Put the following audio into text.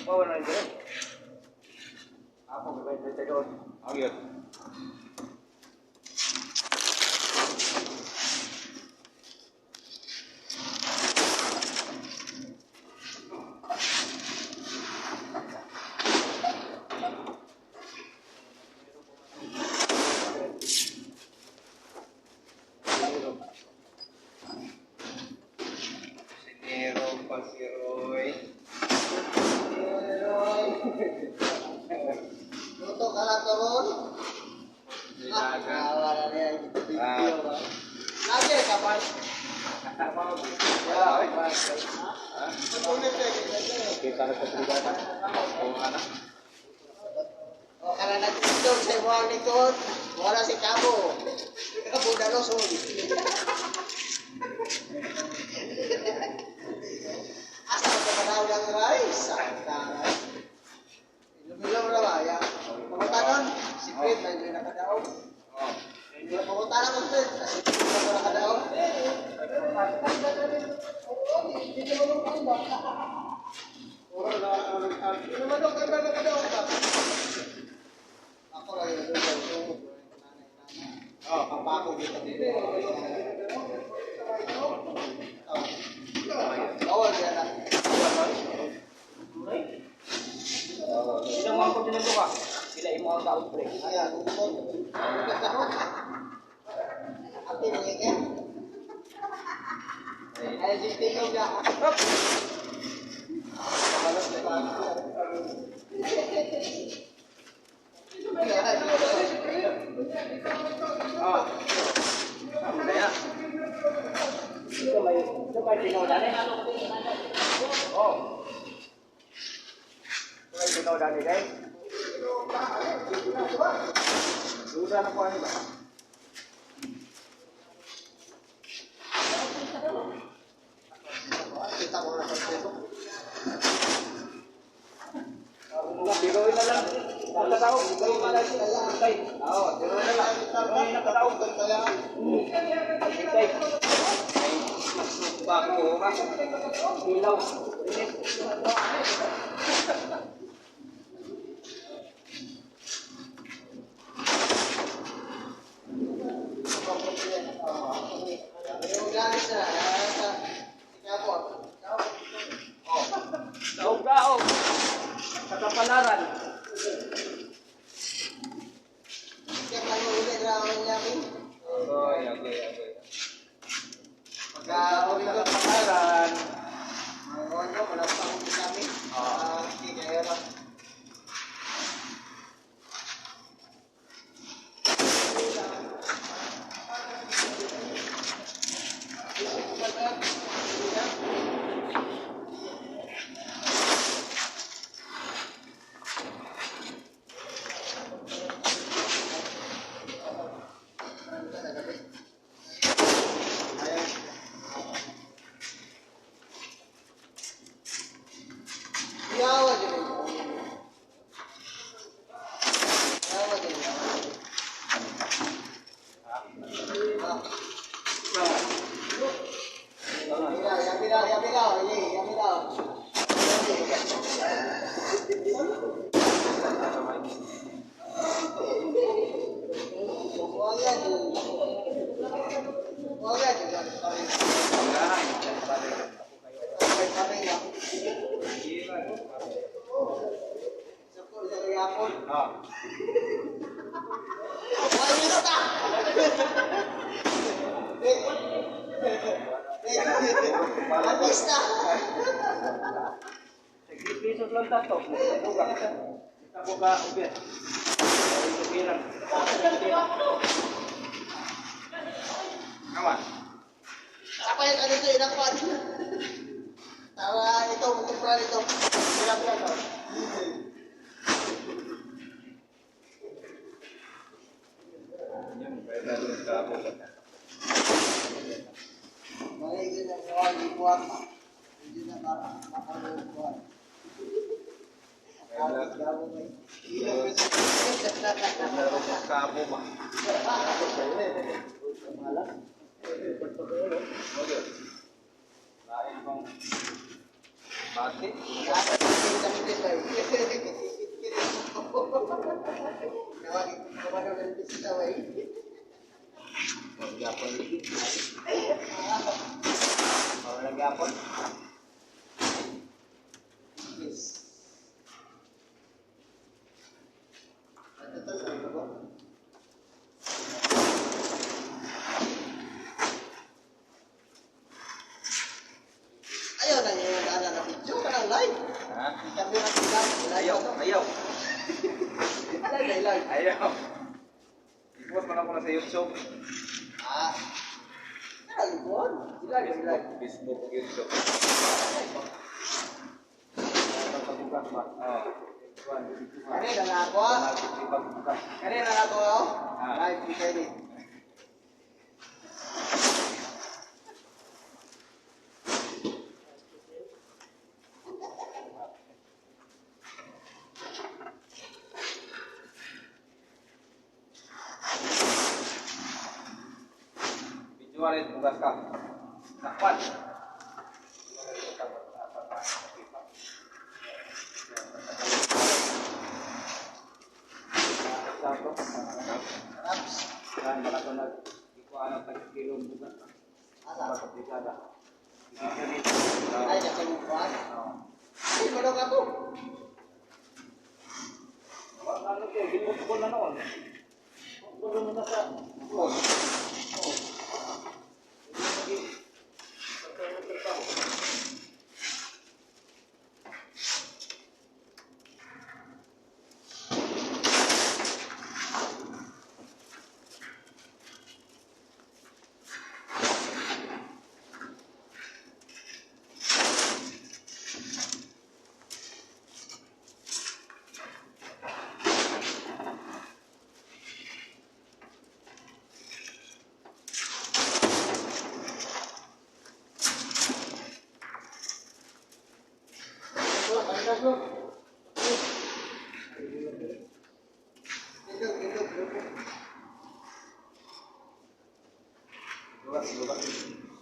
Bawa na dyan. Ako, may pwede doon. Ako yun. Luto ka lang turon. Wala na yan. Lagi ka pa. Kita na sa brigada. Oo, anak. O ka na nagtutog sa imuhang likod. Wala si Cabo. Cabo na losong. Asa ka manaw ng rice? Ilumilaw na ba? Pumunta nun, si Fred, may nakadaog. Pumunta na ko, Fred, kasi Fred na nakadaog. Hindi naman ang pamba. Hindi naman ang pamba nakadaog ka. Ako lang yun, papako kita dito. Bawal yan na. Ilang mga ko dito ka? Sila yung mga ka-outbreak. Ayan, ukot. Ang tinigin yan. Ay, tingog na. Malas na yan. Kaya. Ito may tinoda na. Oh. May tinoda ni guys. Duda na po ano ba? Kita ko na sa Facebook. Bigawin na lang. Nakataw, bigawin na lang. Oo, bigawin na lang. Bigawin na nakataw. Bigay. Bako ba? Ilaw. Yung galis na, ikaw Daog daog. Sa kapalaran. Kaya kayo ulit na ako namin. Okay. Pagka-uli ko, Kapalaran. mga ano, malapit ako kami. Hindi kaya lang. Yawa din. Yawa din. Pisos lang tato. Kita buka ubir. Ubiran. Kawan. Apa yang ada itu enak banget. Tawa itu untuk peran itu. Bilang-bilang tau. Baik itu yang dibuat. Ini nak makan buat. Kabo ba? Lain bang Bati. Magyapon lagi. Magyapon. Ayaw na niya yung na video ka ng live. Ha? Sabi na sila, Ayaw. Ayaw. live. Ayaw. I-post man ako na sa YouTube. Ah. Ano yun? Sila, live. Facebook o YouTube. Pagbukas ba? Oo. Kanina na ako. Pagbukas. Kanina na ako. Live, kita ini. Videoan bukas ka. Takpan. Raps. Kan baka to nag iko ano tag kilo bukas. Asa? Baka pisada. Ay, nakalupan. Oo. Ay, manong ako. Ano ko, ginugbo na noon. Gulo mo na sa phone. Lugas.